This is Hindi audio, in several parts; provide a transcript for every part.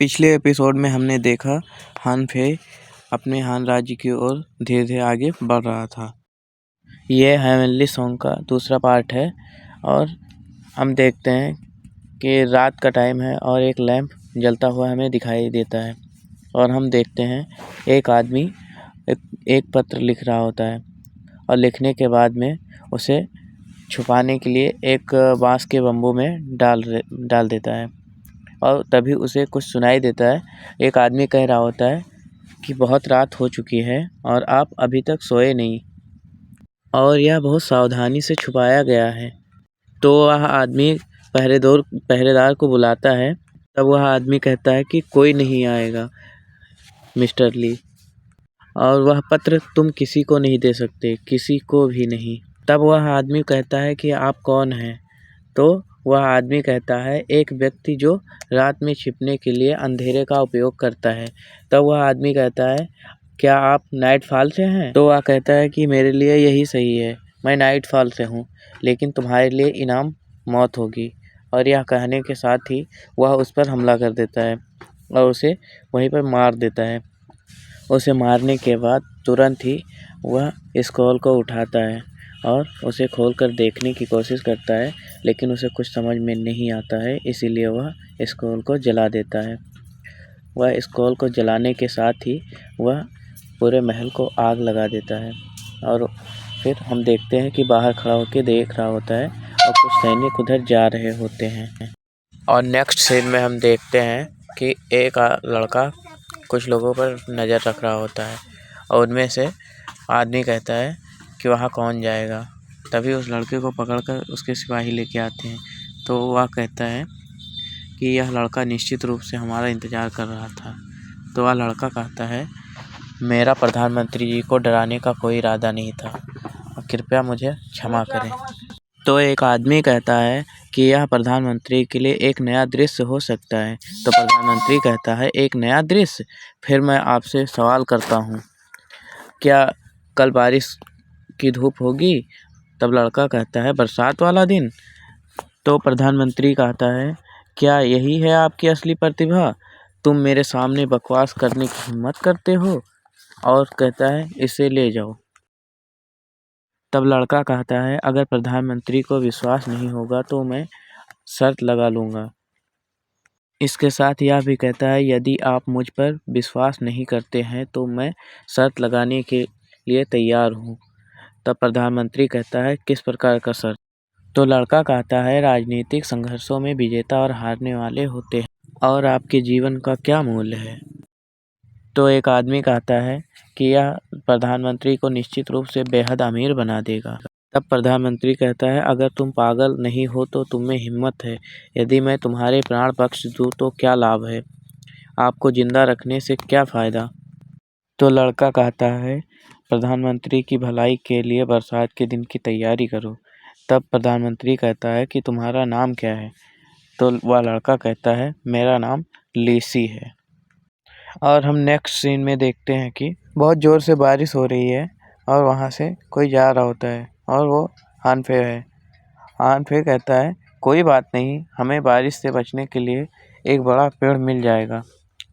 पिछले एपिसोड में हमने देखा हान फे अपने हान राज्य की ओर धीरे धीरे आगे बढ़ रहा था। यह हेवनली सॉन्ग का दूसरा पार्ट है और हम देखते हैं कि रात का टाइम है और एक लैंप जलता हुआ हमें दिखाई देता है और हम देखते हैं एक आदमी एक पत्र लिख रहा होता है और लिखने के बाद में उसे छुपाने के लिए एक बांस के बम्बू में डाल देता है और तभी उसे कुछ सुनाई देता है। एक आदमी कह रहा होता है कि बहुत रात हो चुकी है और आप अभी तक सोए नहीं और यह बहुत सावधानी से छुपाया गया है। तो वह आदमी पहरेदार को बुलाता है। तब वह आदमी कहता है कि कोई नहीं आएगा मिस्टर ली, और वह पत्र तुम किसी को नहीं दे सकते, किसी को भी नहीं। तब वह आदमी कहता है कि आप कौन हैं? तो वह आदमी कहता है एक व्यक्ति जो रात में छिपने के लिए अंधेरे का उपयोग करता है। तब वह आदमी कहता है क्या आप नाइटफॉल से हैं? तो वह कहता है कि मेरे लिए यही सही है, मैं नाइटफॉल से हूँ, लेकिन तुम्हारे लिए इनाम मौत होगी। और यह कहने के साथ ही वह उस पर हमला कर देता है और उसे वहीं पर मार देता है। उसे मारने के बाद तुरंत ही वह स्क्रॉल को उठाता है और उसे खोलकर देखने की कोशिश करता है, लेकिन उसे कुछ समझ में नहीं आता है, इसीलिए वह स्क्रॉल को जला देता है। वह स्क्रॉल को जलाने के साथ ही वह पूरे महल को आग लगा देता है और फिर हम देखते हैं कि बाहर खड़ा होकर देख रहा होता है और कुछ सैनिक उधर जा रहे होते हैं। और नेक्स्ट सीन में हम देखते हैं कि एक लड़का कुछ लोगों पर नज़र रख रहा होता है और उनमें से आदमी कहता है कि वहाँ कौन जाएगा। तभी उस लड़के को पकड़कर उसके सिपाही लेके आते हैं। तो वह कहता है कि यह लड़का निश्चित रूप से हमारा इंतज़ार कर रहा था। तो वह लड़का कहता है मेरा प्रधानमंत्री जी को डराने का कोई इरादा नहीं था, कृपया मुझे क्षमा करें। तो एक आदमी कहता है कि यह प्रधानमंत्री के लिए एक नया दृश्य हो सकता है। तो प्रधानमंत्री कहता है एक नया दृश्य? फिर मैं आपसे सवाल करता हूँ, क्या कल बारिश की धूप होगी? तब लड़का कहता है बरसात वाला दिन। तो प्रधानमंत्री कहता है क्या यही है आपकी असली प्रतिभा? तुम मेरे सामने बकवास करने की हिम्मत करते हो? और कहता है इसे ले जाओ। तब लड़का कहता है अगर प्रधानमंत्री को विश्वास नहीं होगा तो मैं शर्त लगा लूँगा। इसके साथ यह भी कहता है यदि आप मुझ पर विश्वास नहीं करते हैं तो मैं शर्त लगाने के लिए तैयार हूँ। तब प्रधानमंत्री कहता है किस प्रकार का शर्त? तो लड़का कहता है राजनीतिक संघर्षों में विजेता और हारने वाले होते हैं और आपके जीवन का क्या मूल्य है? तो एक आदमी कहता है कि यह प्रधानमंत्री को निश्चित रूप से बेहद अमीर बना देगा। तब प्रधानमंत्री कहता है अगर तुम पागल नहीं हो तो तुम में हिम्मत है, यदि मैं तुम्हारे प्राण बख्श दूँ तो क्या लाभ है? आपको जिंदा रखने से क्या फ़ायदा? तो लड़का कहता है प्रधानमंत्री की भलाई के लिए बरसात के दिन की तैयारी करो। तब प्रधानमंत्री कहता है कि तुम्हारा नाम क्या है? तो वह लड़का कहता है मेरा नाम लेसी है। और हम नेक्स्ट सीन में देखते हैं कि बहुत ज़ोर से बारिश हो रही है और वहाँ से कोई जा रहा होता है और वो हान फे है। हान फे कहता है कोई बात नहीं, हमें बारिश से बचने के लिए एक बड़ा पेड़ मिल जाएगा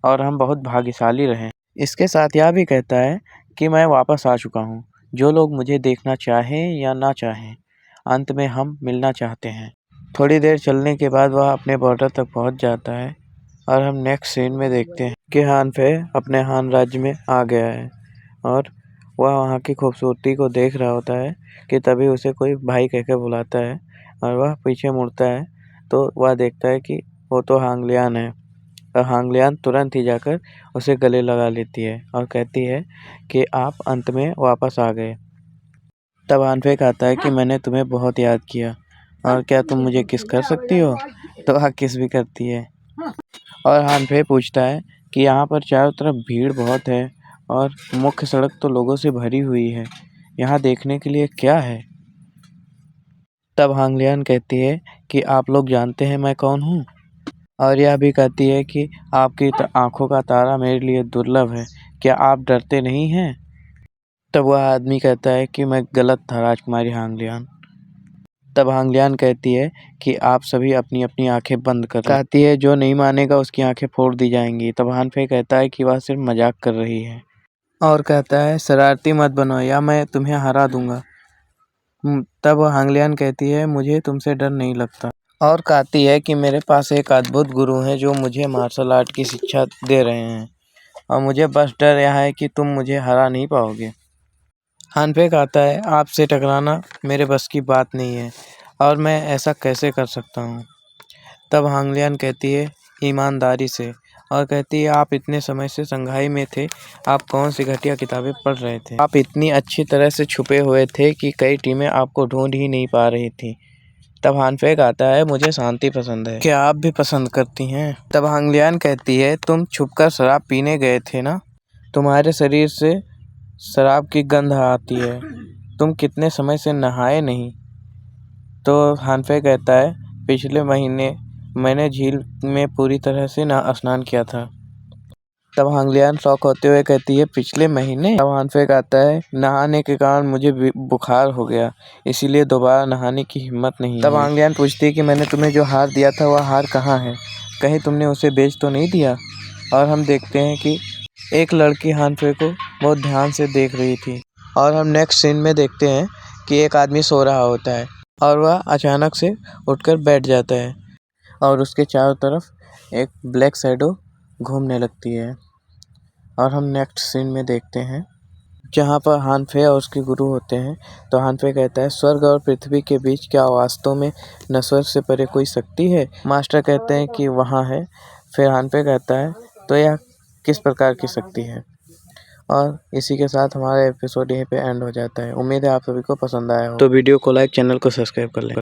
और हम बहुत भाग्यशाली रहें। इसके साथ यह भी कहता है कि मैं वापस आ चुका हूँ, जो लोग मुझे देखना चाहें या ना चाहें, अंत में हम मिलना चाहते हैं। थोड़ी देर चलने के बाद वह अपने बॉर्डर तक पहुँच जाता है और हम नेक्स्ट सीन में देखते हैं कि हान फे अपने हान राज्य में आ गया है और वह वहाँ की खूबसूरती को देख रहा होता है कि तभी उसे कोई भाई कहकर बुलाता है और वह पीछे मुड़ता है तो वह देखता है कि वो तो हांग लियान है। और हांग लियान तुरंत ही जाकर उसे गले लगा लेती है और कहती है कि आप अंत में वापस आ गए। तब हान फे कहता है कि मैंने तुम्हें बहुत याद किया और क्या तुम मुझे किस कर सकती हो? तो वह किस भी करती है। और हान फे पूछता है कि यहाँ पर चारों तरफ भीड़ बहुत है और मुख्य सड़क तो लोगों से भरी हुई है, यहाँ देखने के लिए क्या है? तब हांग लियान कहती है कि आप लोग जानते हैं मैं कौन हूँ, और यह भी कहती है कि आपकी आंखों का तारा मेरे लिए दुर्लभ है, क्या आप डरते नहीं हैं? तब वह आदमी कहता है कि मैं गलत था राजकुमारी हांग लियान। तब हांगलियान कहती है कि आप सभी अपनी अपनी आंखें बंद कर। कहती है जो नहीं मानेगा उसकी आंखें फोड़ दी जाएंगी। तब हानफे कहता है कि वह सिर्फ मजाक कर रही है और कहता है शरारती मत बनो या मैं तुम्हें हरा दूंगा। तब हांगलियान कहती है मुझे तुमसे डर नहीं लगता और कहती है कि मेरे पास एक अद्भुत गुरु हैं जो मुझे मार्शल आर्ट की शिक्षा दे रहे हैं और मुझे बस डर यह है कि तुम मुझे हरा नहीं पाओगे। हानफे कहता है आपसे टकराना मेरे बस की बात नहीं है और मैं ऐसा कैसे कर सकता हूँ। तब हांगलियान कहती है ईमानदारी से और कहती है आप इतने समय से संघाई में थे, आप कौन सी घटिया किताबें पढ़ रहे थे। आप इतनी अच्छी तरह से छुपे हुए थे कि कई टीमें आपको ढूंढ ही नहीं पा रही थी। तब हानफे कहता है मुझे शांति पसंद है, क्या आप भी पसंद करती हैं। तब हांगलियान कहती है तुम छुपकर शराब पीने गए थे ना, तुम्हारे शरीर से शराब की गंध आती है, तुम कितने समय से नहाए नहीं। तो हानफे कहता है पिछले महीने मैंने झील में पूरी तरह से स्नान किया था। तब हांगलियान शौक होते हुए कहती है पिछले महीने। तब हानफे कहता है नहाने के कारण मुझे बुखार हो गया, इसीलिए दोबारा नहाने की हिम्मत नहीं। तब हांगलियान पूछती है कि मैंने तुम्हें जो हार दिया था वह हार कहाँ है, कहीं तुमने उसे बेच तो नहीं दिया। और हम देखते हैं कि एक लड़की हानफे को बहुत ध्यान से देख रही थी और हम नेक्स्ट सीन में देखते हैं कि एक आदमी सो रहा होता है और वह अचानक से उठकर बैठ जाता है और उसके चारों तरफ एक ब्लैक शैडो घूमने लगती है। और हम नेक्स्ट सीन में देखते हैं जहाँ पर हानफे और उसके गुरु होते हैं। तो हानफे कहता है स्वर्ग और पृथ्वी के बीच क्या वास्तव में न स्वर्ग से परे कोई शक्ति है। मास्टर कहते हैं कि वहाँ है। फिर हानफे कहता है तो यह किस प्रकार की शक्ति है। और इसी के साथ हमारा एपिसोड यहीं पे एंड हो जाता है। उम्मीद है आप सभी को पसंद आया हो, तो वीडियो को लाइक, चैनल को सब्सक्राइब कर लें।